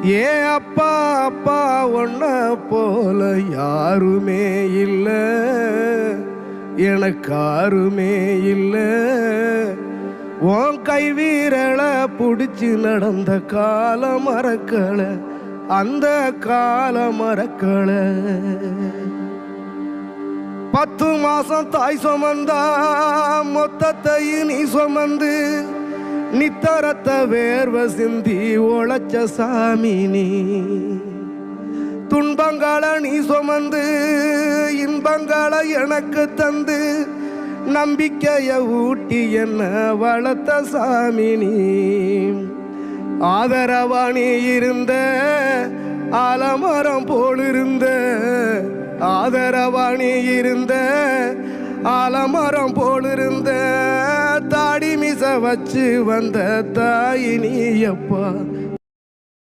ஏ அப்பா அப்பா ஒன்ன போல யாருமே இல்லை, எனக்காருமே இல்லை. உன் கை வீரலை பிடிச்சி நடந்த கால மறக்கல, அந்த கால மறக்கல. 10 மாசம் தாய் சுமந்தா மொத்தத்தையும் நீ சுமந்து நித்தரத்த வேர்வை சிந்தி உழைச்ச சாமி நீ. துன்பங்களை நீ சுமந்து இன்பங்களை எனக்கு தந்து நம்பிக்கைய ஊட்டி என்ன வளர்த்த சாமி நீ. ஆதரவா நீ இருந்த ஆலமரம் போலிருந்த, ஆதரவா நீ இருந்த ஆலமரம் போலிருந்த. தாடி மிச வச்சு வந்த தாய் நீ அப்பா